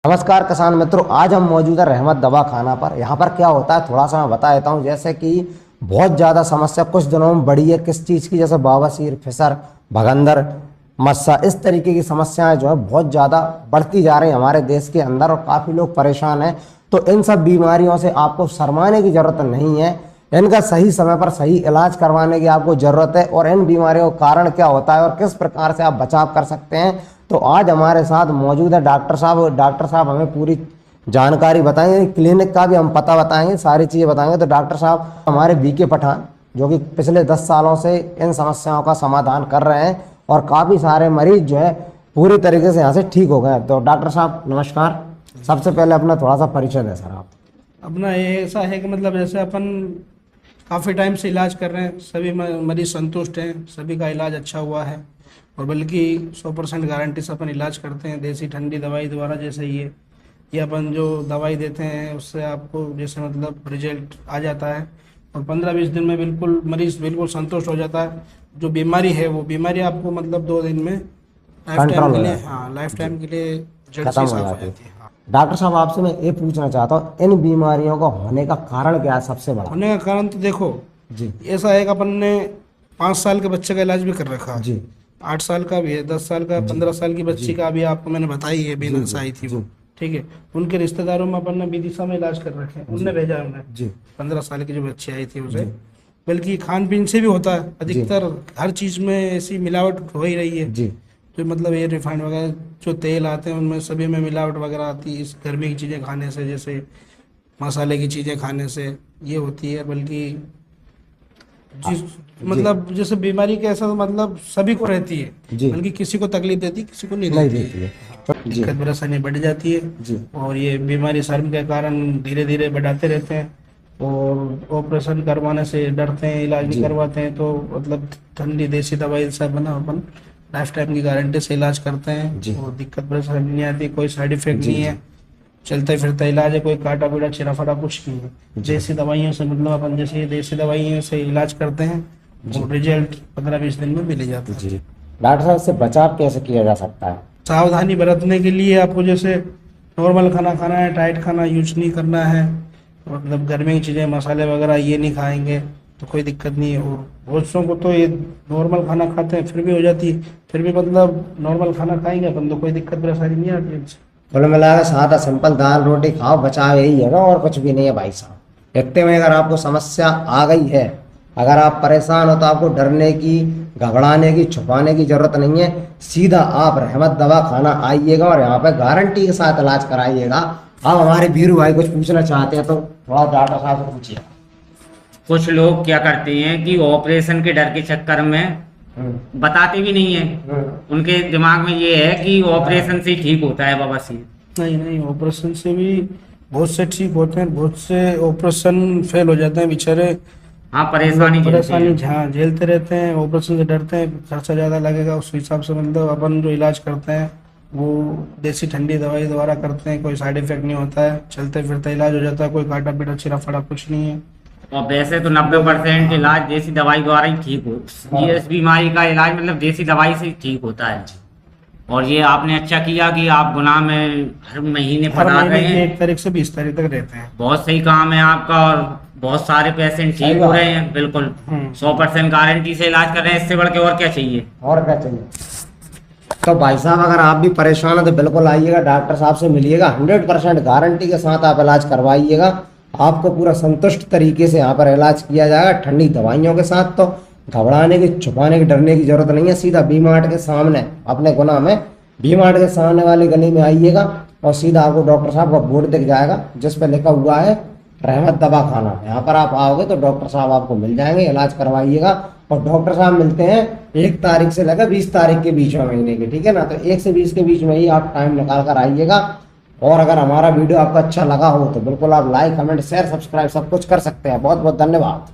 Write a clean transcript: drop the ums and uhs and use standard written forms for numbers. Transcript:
नमस्कार किसान मित्रों, आज हम मौजूद है रहमत दवा खाना पर। यहाँ पर क्या होता है थोड़ा सा मैं बता देता हूँ। जैसे कि बहुत ज़्यादा समस्या कुछ दिनों में बढ़ी है किस चीज़ की, जैसे बवासीर, फिसर, भगंदर, मस्सा, इस तरीके की समस्याएं जो है बहुत ज़्यादा बढ़ती जा रही हैं हमारे देश के अंदर और काफ़ी लोग परेशान हैं। तो इन सब बीमारियों से आपको शर्माने की ज़रूरत नहीं है, इनका सही समय पर सही इलाज करवाने की आपको ज़रूरत है। और इन बीमारियों का कारण क्या होता है और किस प्रकार से आप बचाव कर सकते हैं, तो आज हमारे साथ मौजूद है डॉक्टर साहब। डॉक्टर साहब हमें पूरी जानकारी बताएंगे, क्लिनिक का भी हम पता बताएंगे, सारी चीज़ें बताएंगे। तो डॉक्टर साहब हमारे बीके पठान जो कि पिछले 10 सालों से इन समस्याओं का समाधान कर रहे हैं और काफ़ी सारे मरीज जो है पूरी तरीके से यहाँ से ठीक हो गए। तो डॉक्टर साहब नमस्कार। सबसे पहले अपना थोड़ा सा परिचय दें सर आप। अपना ये ऐसा है कि मतलब जैसे अपन काफ़ी टाइम से इलाज कर रहे हैं, सभी मरीज संतुष्ट हैं, सभी का इलाज अच्छा हुआ है और बल्कि 100% गारंटी से अपन इलाज करते हैं देसी ठंडी दवाई द्वारा। जैसे ये अपन जो दवाई देते हैं उससे आपको जैसे मतलब रिजल्ट आ जाता है और 15-20 दिन में बिल्कुल मरीज बिल्कुल संतुष्ट हो जाता है। जो बीमारी है वो बीमारी आपको मतलब 2 दिन में लाइफ टाइम के लिए, हाँ लाइफ टाइम के लिए जड़ से साफ हो जाती है। डॉक्टर साहब आपसे मैं ये पूछना चाहता हूँ, इन बीमारियों का होने का कारण क्या है सबसे बड़ा? होने का कारण तो देखो जी, ऐसा है कि अपन ने 5 साल के बच्चे का इलाज भी कर रखा है, जी, 8 साल का भी है, 10 साल का, 15 साल की बच्ची का भी आपको मैंने बताई है, बेनस आई थी वो, ठीक है। उनके रिश्तेदारों में अपन ने विदिशा में इलाज कर रखे हैं, उनने भेजा है उन्हें जी, 15 साल की जो बच्ची आई थी उसे। बल्कि खान पीन से भी होता है, अधिकतर हर चीज में ऐसी मिलावट हो ही रही है। जी, जो मतलब ये रिफाइंड वगैरह जो तेल आते हैं उनमें सभी में मिलावट वगैरह आती है। इस गर्मी की चीज़ें खाने से, जैसे मसाले की चीज़ें खाने से ये होती है। बल्कि जिस मतलब जैसे बीमारी के ऐसा मतलब सभी को रहती है, जी, बल्कि किसी को तकलीफ देती किसी को नहीं नहीं देती देती है। है। जी, दिक्कत परेशानी बढ़ जाती है जी, और ये बीमारी शर्म के कारण धीरे धीरे बढ़ाते रहते हैं और ऑपरेशन करवाने से डरते हैं, इलाज नहीं करवाते हैं। तो मतलब ठंडी देसी दवाई से बना अपन लाइफ टाइम की गारंटी से इलाज करते हैं और दिक्कत परेशानी नहीं आती, कोई साइड इफेक्ट नहीं है, चलता फिरता इलाज है, कोई काटा पीड़ा चिरा फटा कुछ नहीं है। देसी दवाइयों से मतलब अपन जैसे देसी दवाइयों से इलाज करते हैं और रिजल्ट 15-20 दिन में मिल जाता है। डॉक्टर साहब से बचाव कैसे किया जा सकता है? सावधानी बरतने के लिए आपको जैसे नॉर्मल खाना खाना है, टाइट खाना यूज नहीं करना है, मतलब गर्मी की चीज़ें मसाले वगैरह ये नहीं खाएंगे तो कोई दिक्कत नहीं है। और बहुत सौ को तो ये नॉर्मल खाना खाते हैं फिर भी हो जाती है, फिर भी मतलब नॉर्मल खाना खाएंगे अपन तो कोई दिक्कत परेशानी नहीं आती है। कुल मिला के सादा सिंपल दाल रोटी खाओ, बचाव यही है ना, और कुछ भी नहीं है भाई साहब। इतने में अगर आपको समस्या आ गई है, अगर आप परेशान हो, तो आपको डरने की, घबराने की, छुपाने की जरूरत नहीं है। सीधा आप रहमत दवा खाना आइएगा और यहाँ पे गारंटी के साथ इलाज कराइएगा। आप हमारे वीरू भाई कुछ पूछना चाहते हैं तो थोड़ा डॉक्टर साहब से पूछिए। कुछ लोग क्या करते हैं कि ऑपरेशन के डर के चक्कर में बताते भी नहीं है, उनके दिमाग में ये है कि ऑपरेशन से ठीक होता है बवासीर। नहीं नहीं, ऑपरेशन से भी बहुत से ठीक होते हैं, बहुत से ऑपरेशन फेल हो जाते हैं बेचारे। हाँ, परेशानी हाँ झेलते रहते हैं, ऑपरेशन से डरते हैं, खर्चा ज़्यादा लगेगा उस हिसाब से। मतलब अपन जो इलाज करते हैं वो देसी ठंडी दवाई द्वारा करते हैं, कोई साइड इफेक्ट नहीं होता है, चलते फिरते इलाज हो जाता है, कोई काटा पीटा चिरा फड़ा कुछ नहीं है। और वैसे तो 90% इलाज देसी दवाई द्वारा ही ठीक हो। ये इस बीमारी का इलाज मतलब देसी दवाई से ठीक होता है। और ये आपने अच्छा किया कि आप गुनाह में हर महीने पढ़ा रहे हैं, 1 तारीख से 20 तारीख तक रहते हैं। बहुत सही काम है आपका और बहुत सारे पेशेंट ठीक हो रहे हैं। बिल्कुल 100% गारंटी से इलाज कर रहे हैं, इससे बढ़ के और क्या चाहिए? और क्या चाहिए? तो भाई साहब अगर आप भी परेशान हैं तो बिल्कुल आइएगा, डॉक्टर साहब से मिलिएगा, 100% गारंटी के साथ आप इलाज करवाइएगा। आपको पूरा संतुष्ट तरीके से यहाँ पर इलाज किया जाएगा ठंडी दवाइयों के साथ। तो घबराने की, छुपाने की, डरने की जरूरत नहीं है। सीधा वी मार्ट के सामने, अपने गुना में वी मार्ट के सामने वाली गली में आइएगा और सीधा आपको डॉक्टर साहब का बोर्ड दिख जाएगा जिस पर लिखा हुआ है रहमत दवा खाना। यहाँ पर आप आओगे तो डॉक्टर साहब आपको मिल जाएंगे, इलाज करवाइएगा। और डॉक्टर साहब मिलते हैं 1 तारीख से लेकर 20 तारीख के बीच में महीने के, ठीक है ना। तो 1 से 20 के बीच में ही आप टाइम निकाल कर आइएगा। और अगर हमारा वीडियो आपको अच्छा लगा हो तो बिल्कुल आप लाइक, कमेंट, शेयर, सब्सक्राइब सब कुछ कर सकते हैं। बहुत बहुत धन्यवाद।